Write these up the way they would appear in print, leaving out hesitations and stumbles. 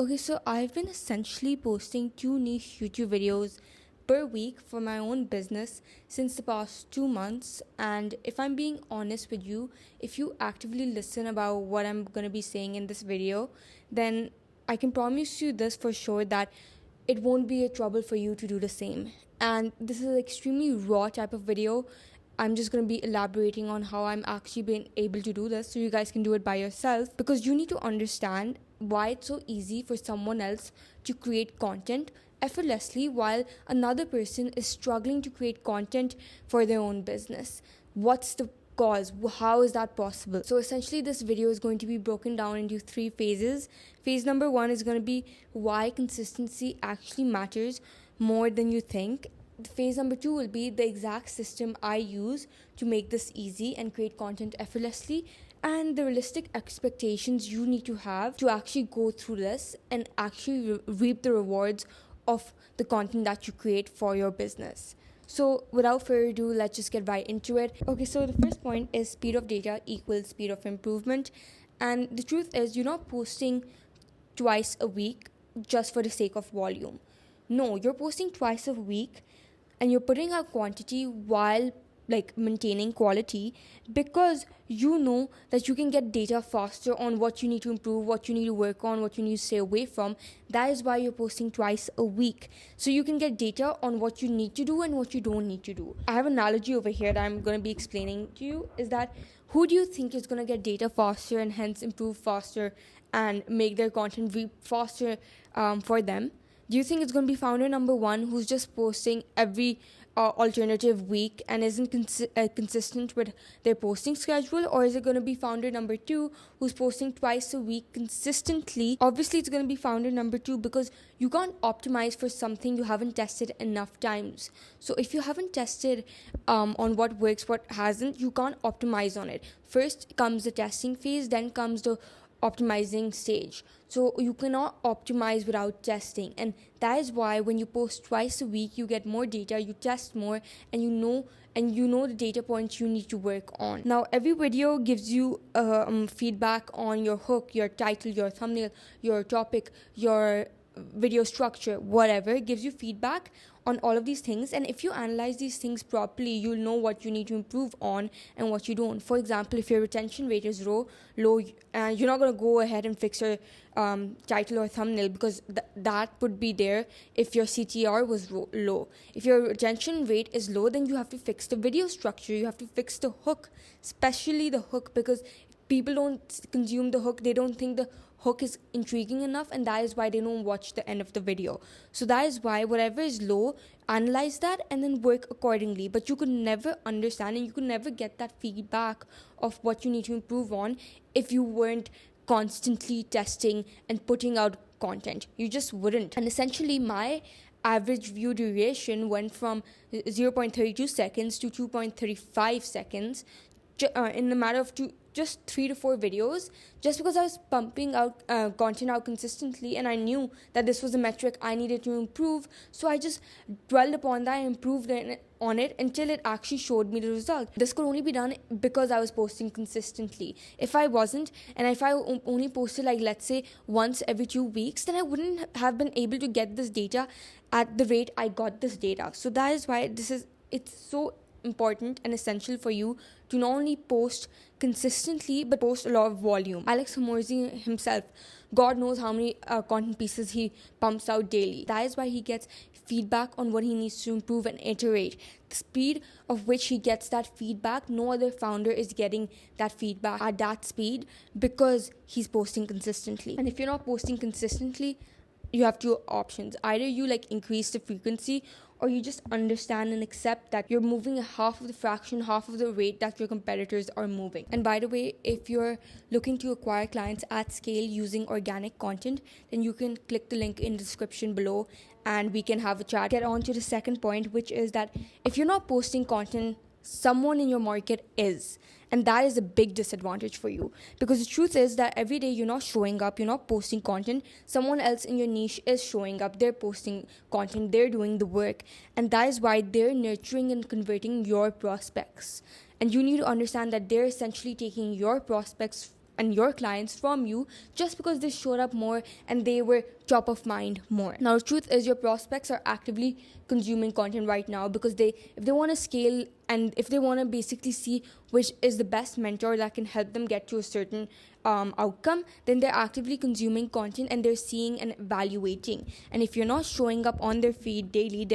Okay, so I've been essentially posting two niche YouTube videos per week for my own business since the past 2 months. And if I'm being honest with you, if you actively listen about what I'm gonna be saying in this video, then I can promise you this for sure that it won't be a trouble for you to do the same. And this is an extremely raw type of video. I'm just going to be elaborating on how I'm actually being able to do this so you guys can do it by yourself, because you need to understand why it's so easy for someone else to create content effortlessly while another person is struggling to create content for their own business. What's the cause? How is that possible? So essentially this video is going to be broken down into three phases. Phase number one is going to be why consistency actually matters more than you think. Phase number two will be the exact system I use to make this easy and create content effortlessly, and the realistic expectations you need to have to actually go through this and actually reap the rewards of the content that you create for your business. So without further ado, let's just get right into it. Okay, so the first point is speed of data equals speed of improvement. And the truth is, you're not posting twice a week just for the sake of volume. No, you're posting twice a week and you're putting out quantity while maintaining quality, because you know that you can get data faster on what you need to improve, what you need to work on, what you need to stay away from. That is why you're posting twice a week, so you can get data on what you need to do and what you don't need to do. I have an analogy over here that I'm going to be explaining to you, is that who do you think is going to get data faster and hence improve faster and make their content reap faster for them? Do you think it's going to be founder number one, who's just posting every alternative week and isn't consistent with their posting schedule? Or is it going to be founder number two, who's posting twice a week consistently? Obviously, it's going to be founder number two, because you can't optimize for something you haven't tested enough times. So if you haven't tested on what works, what hasn't, you can't optimize on it. First comes the testing phase, then comes the optimizing stage. So you cannot optimize without testing, and that is why when you post twice a week, you get more data, you test more, and you know the data points you need to work on. Now every video gives you feedback on your hook, your title, your thumbnail, your topic, your video structure, whatever. It gives you feedback on all of these things, and if you analyze these things properly, you'll know what you need to improve on and what you don't. For example, if your retention rate is low, you're not going to go ahead and fix your title or thumbnail, because that would be there if your CTR was low. If your retention rate is low, then you have to fix the video structure, you have to fix the hook, especially the hook, because people don't consume the hook. They don't think the hook is intriguing enough, and that is why they don't watch the end of the video. So that is why whatever is low, analyze that and then work accordingly. But you could never understand and you could never get that feedback of what you need to improve on if you weren't constantly testing and putting out content. You just wouldn't. And essentially my average view duration went from 0.32 seconds to 2.35 seconds in the matter of just 3 to 4 videos, just because I was pumping out content out consistently, and I knew that this was a metric I needed to improve. So I just dwelled upon that and improved on it until it actually showed me the result. This could only be done because I was posting consistently. If I wasn't, and if I only posted let's say once every 2 weeks, then I wouldn't have been able to get this data at the rate I got this data. So that is why it's so important and essential for you to not only post consistently but post a lot of volume. Alex Hormozi himself, God knows how many content pieces he pumps out daily. That is why he gets feedback on what he needs to improve and iterate. The speed of which he gets that feedback, no other founder is getting that feedback at that speed, because he's posting consistently. And if you're not posting consistently, you have two options. Either you increase the frequency, or you just understand and accept that you're moving half of the rate that your competitors are moving. And by the way, if you're looking to acquire clients at scale using organic content, then you can click the link in the description below and we can have a chat. Get on to the second point, which is that if you're not posting content, someone in your market is. And that is a big disadvantage for you, because the truth is that every day you're not showing up, you're not posting content, someone else in your niche is showing up, they're posting content, they're doing the work, and that is why they're nurturing and converting your prospects. And you need to understand that they're essentially taking your prospects and your clients from you just because they showed up more and they were top of mind more. Now the truth is your prospects are actively consuming content right now because if they want to scale and if they want to basically see which is the best mentor that can help them get to a certain outcome, then they're actively consuming content and they're seeing and evaluating. And if you're not showing up on their feed daily,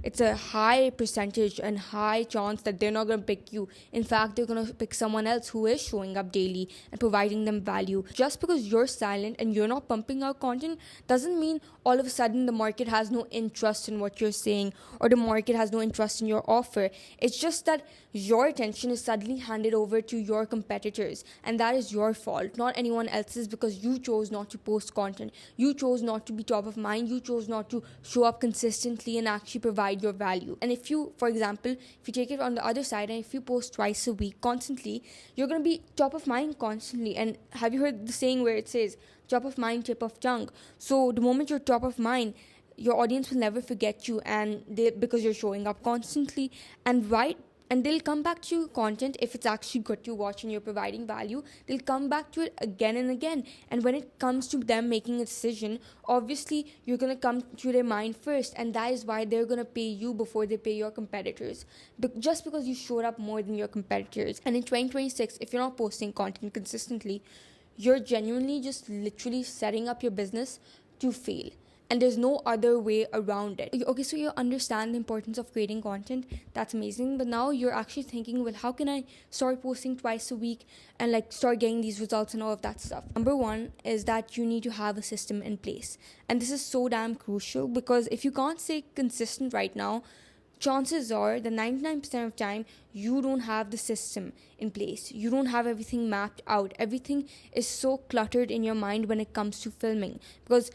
it's a high percentage and high chance that they're not going to pick you. In fact, they're going to pick someone else who is showing up daily and providing them value. Just because you're silent and you're not pumping out content doesn't mean all of a sudden the market has no interest in what you're saying or the market has no interest in your offer. It's just that your attention is suddenly handed over to your competitors, and that is your fault, not anyone else's, because you chose not to post content. You chose not to be top of mind. You chose not to show up consistently and actually provide your value. And if you, for example, if you take it on the other side and if you post twice a week constantly, you're going to be top of mind constantly. And have you heard the saying where it says top of mind, tip of tongue? So the moment you're top of mind, your audience will never forget you, and because you're showing up constantly and they'll come back to your content if it's actually good to watch and you're providing value. They'll come back to it again and again. And when it comes to them making a decision, obviously you're going to come to their mind first, and that is why they're going to pay you before they pay your competitors, just because you showed up more than your competitors. And in 2026, if you're not posting content consistently, you're genuinely just literally setting up your business to fail. And there's no other way around it. Okay, so you understand the importance of creating content. That's amazing. But now you're actually thinking, well, how can I start posting twice a week and start getting these results and all of that stuff? Number one is that you need to have a system in place. And this is so damn crucial, because if you can't stay consistent right now, chances are that 99% of time you don't have the system in place. You don't have everything mapped out. Everything is so cluttered in your mind when it comes to filming, because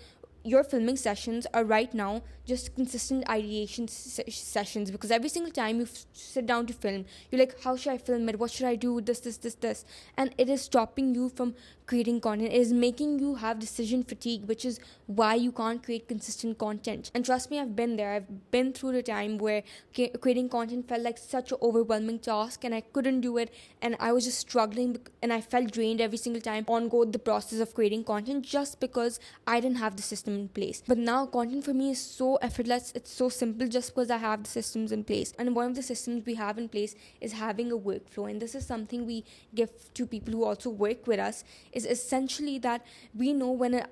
your filming sessions are right now just consistent ideation sessions, because every single time you sit down to film, you're like, how should I film it? What should I do? This. And it is stopping you from creating content. It is making you have decision fatigue, which is why you can't create consistent content. And trust me, I've been there. I've been through the time where creating content felt like such an overwhelming task and I couldn't do it. And I was just struggling and I felt drained every single time on the process of creating content, just because I didn't have the system in place. But now content for me is so effortless. It's so simple just because I have the systems in place. And one of the systems we have in place is having a workflow. And this is something we give to people who also work with us, is essentially that we know when a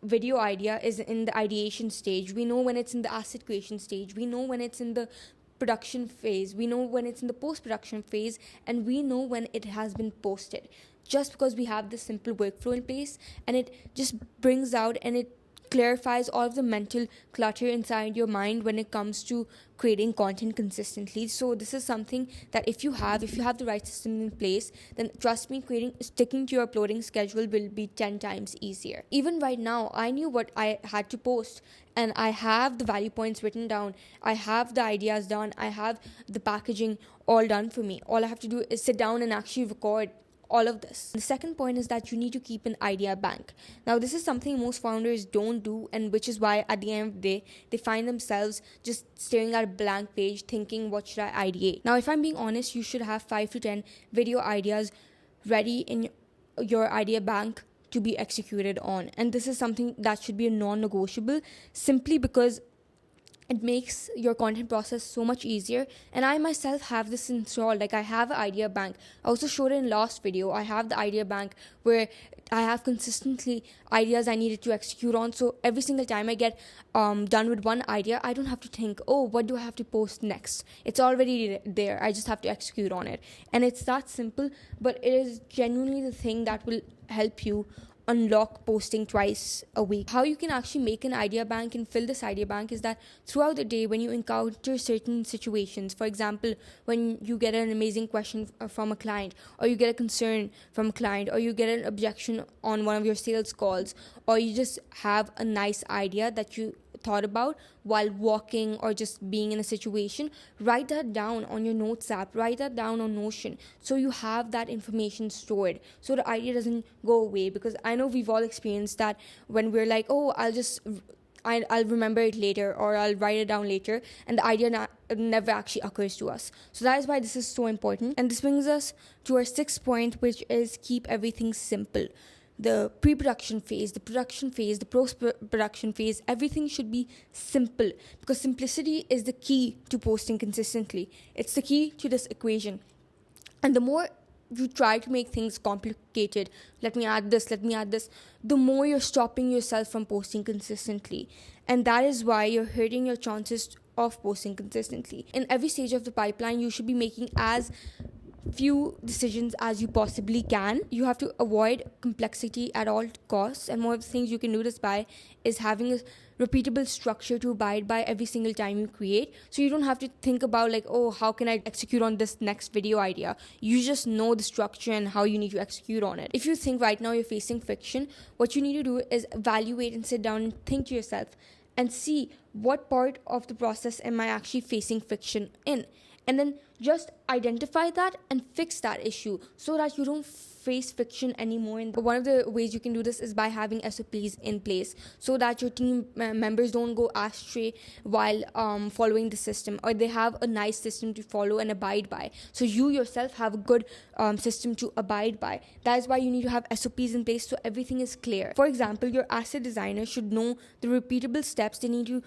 video idea is in the ideation stage. We know when it's in the asset creation stage. We know when it's in the production phase. We know when it's in the post-production phase. And we know when it has been posted. Just because we have this simple workflow in place, and it just brings out and it clarifies all of the mental clutter inside your mind when it comes to creating content consistently. So this is something that if you have the right system in place, then trust me, sticking to your uploading schedule will be 10 times easier. Even right now, I knew what I had to post, and I have the value points written down. I have the ideas done. I have the packaging all done for me. All I have to do is sit down and actually record all of this. The second point is that you need to keep an idea bank. Now, this is something most founders don't do, and which is why at the end of the day, they find themselves just staring at a blank page thinking, what should I ideate? Now, if I'm being honest, you should have 5 to 10 video ideas ready in your idea bank to be executed on. And this is something that should be a non-negotiable, simply because it makes your content process so much easier. And I myself have this installed. I have an idea bank. I also showed it in last video. I have the idea bank where I have consistently ideas I needed to execute on. So every single time I get done with one idea, I don't have to think, oh, what do I have to post next? It's already there. I just have to execute on it. And it's that simple, but it is genuinely the thing that will help you unlock posting twice a week. How you can actually make an idea bank and fill this idea bank is that throughout the day, when you encounter certain situations, for example, when you get an amazing question from a client, or you get a concern from a client, or you get an objection on one of your sales calls, or you just have a nice idea that you thought about while walking or just being in a situation, write that down on your notes app, write that down on Notion, so you have that information stored, so the idea doesn't go away. Because I know we've all experienced that when we're like, oh, I'll just I'll remember it later, or I'll write it down later, and the idea never actually occurs to us. So that is why this is so important. And this brings us to our sixth point, which is keep everything simple. The pre-production phase, the production phase, the post-production phase, everything should be simple, because simplicity is the key to posting consistently. It's the key to this equation. And the more you try to make things complicated, let me add this, the more you're stopping yourself from posting consistently. And that is why you're hurting your chances of posting consistently. In every stage of the pipeline, you should be making as few decisions as you possibly can. You have to avoid complexity at all costs, and one of the things you can do this by is having a repeatable structure to abide by every single time you create. So you don't have to think about like, oh, how can I execute on this next video idea? You just know the structure and how you need to execute on it. If you think right now you're facing friction, what you need to do is evaluate and sit down and think to yourself and see what part of the process am I actually facing friction in, and then just identify that and fix that issue so that you don't face friction anymore. And one of the ways you can do this is by having SOPs in place so that your team members don't go astray while following the system, or they have a nice system to follow and abide by. So you yourself have a good system to abide by. That is why you need to have SOPs in place so everything is clear. For example, your asset designer should know the repeatable steps they need to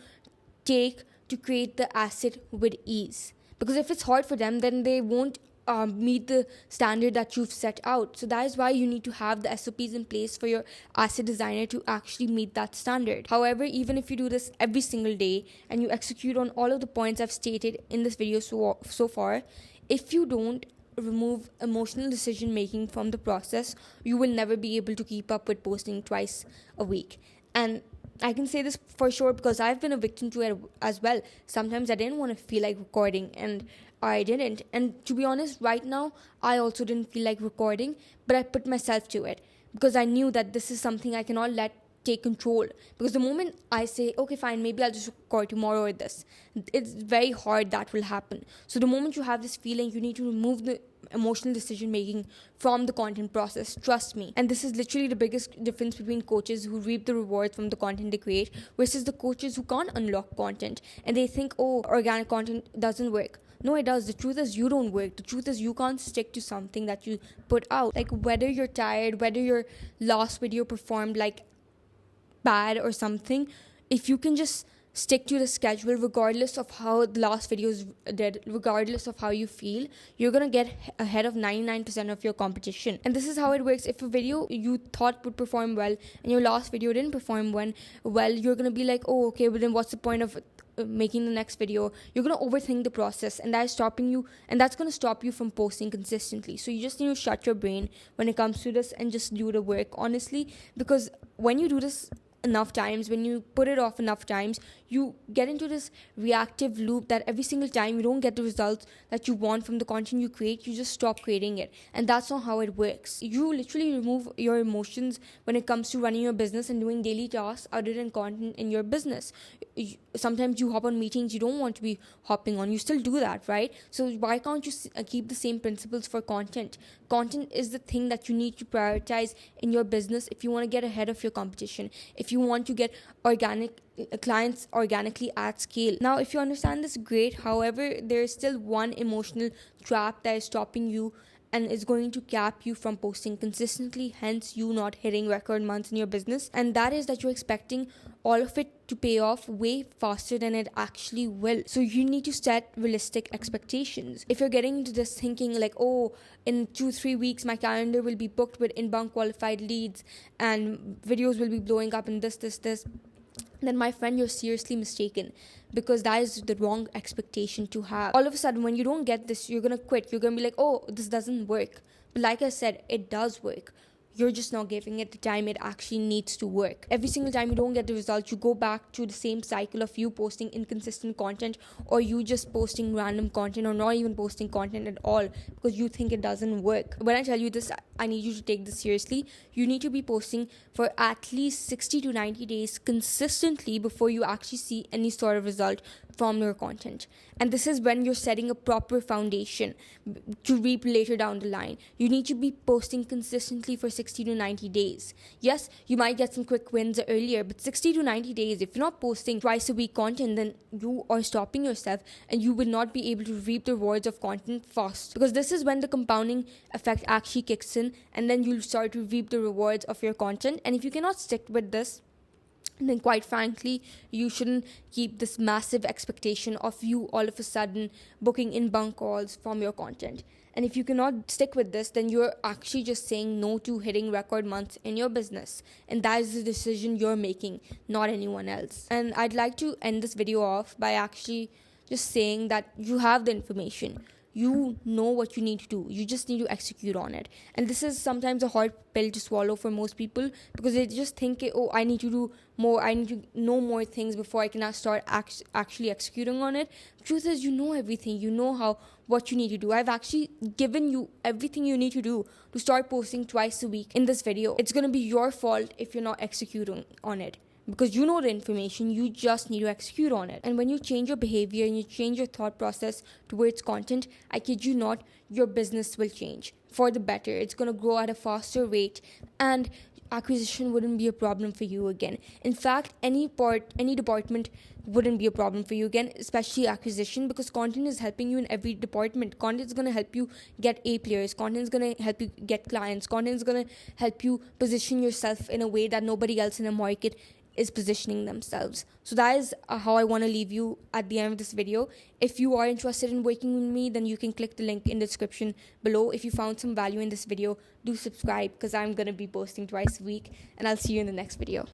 take to create the asset with ease. Because if it's hard for them, then they won't meet the standard that you've set out. So that is why you need to have the SOPs in place for your asset designer to actually meet that standard. However, even if you do this every single day and you execute on all of the points I've stated in this video so far, if you don't remove emotional decision making from the process, you will never be able to keep up with posting twice a week. And I can say this for sure because I've been a victim to it as well. Sometimes I didn't want to feel like recording, and I didn't. And to be honest, right now, I also didn't feel like recording, but I put myself to it because I knew that this is something I cannot let take control. Because the moment I say, okay, fine, maybe I'll just record tomorrow or this, it's very hard that will happen. So the moment you have this feeling, you need to remove the emotional decision making from the content process. Trust me. And this is literally the biggest difference between coaches who reap the rewards from the content they create versus the coaches who can't unlock content and they think, oh, organic content doesn't work. No, it does. The truth is you don't work. The truth is you can't stick to something that you put out. Like whether you're tired, whether your last video performed like bad or something, if you can just stick to the schedule regardless of how the last videos did, regardless of how you feel, you're gonna get ahead of 99% of your competition. And this is how it works. If a video you thought would perform well and your last video didn't perform well, you're gonna be like, oh, okay, but then what's the point of making the next video? You're gonna overthink the process, and that's stopping you, and that's gonna stop you from posting consistently. So you just need to shut your brain when it comes to this and just do the work honestly, because when you do this enough times, when you put it off enough times, you get into this reactive loop that every single time you don't get the results that you want from the content you create, you just stop creating it. And that's not how it works. You literally remove your emotions when it comes to running your business and doing daily tasks other than content in your business. Sometimes you hop on meetings you don't want to be hopping on. You still do that, right? So why can't you keep the same principles for content? Content is the thing that you need to prioritize in your business if you want to get ahead of your competition, if you want to get organic clients organically at scale. Now, if you understand this, great. However, there is still one emotional trap that is stopping you and is going to cap you from posting consistently, hence you not hitting record months in your business. And that is that you're expecting all of it to pay off way faster than it actually will. So you need to set realistic expectations. If you're getting into this thinking like, oh, in 2-3 weeks my calendar will be booked with inbound qualified leads and videos will be blowing up and this, then my friend, you're seriously mistaken, because that is the wrong expectation to have. All of a sudden, when you don't get this, you're gonna quit. You're gonna be like, oh, this doesn't work. But like I said, it does work. You're just not giving it the time it actually needs to work. Every single time you don't get the result, you go back to the same cycle of you posting inconsistent content, or you just posting random content, or not even posting content at all because you think it doesn't work. When I tell you this, I need you to take this seriously. You need to be posting for at least 60 to 90 days consistently before you actually see any sort of result from your content. And this is when you're setting a proper foundation to reap later down the line. You need to be posting consistently for 60 to 90 days. Yes, you might get some quick wins earlier, but 60 to 90 days, if you're not posting twice a week content, then you are stopping yourself and you will not be able to reap the rewards of content fast, because this is when the compounding effect actually kicks in, and then you'll start to reap the rewards of your content. And if you cannot stick with this, then quite frankly, you shouldn't keep this massive expectation of you all of a sudden booking inbound calls from your content. And if you cannot stick with this, then you're actually just saying no to hitting record months in your business. And that is the decision you're making, not anyone else. And I'd like to end this video off by actually just saying that you have the information. You know what you need to do. You just need to execute on it. And this is sometimes a hard pill to swallow for most people, because they just think, oh, I need to do more. I need to know more things before I can start actually executing on it. The truth is, you know everything. You know what you need to do. I've actually given you everything you need to do to start posting twice a week in this video. It's going to be your fault if you're not executing on it, because you know the information, you just need to execute on it. And when you change your behavior and you change your thought process towards content, I kid you not, your business will change for the better. It's going to grow at a faster rate, and acquisition wouldn't be a problem for you again. In fact, any department wouldn't be a problem for you again, especially acquisition, because content is helping you in every department. Content is going to help you get A players. Content is going to help you get clients. Content is going to help you position yourself in a way that nobody else in the market is positioning themselves. So that is how I want to leave you at the end of this video. If you are interested in working with me, then you can click the link in the description below. If you found some value in this video, do subscribe, because I'm going to be posting twice a week, and I'll see you in the next video.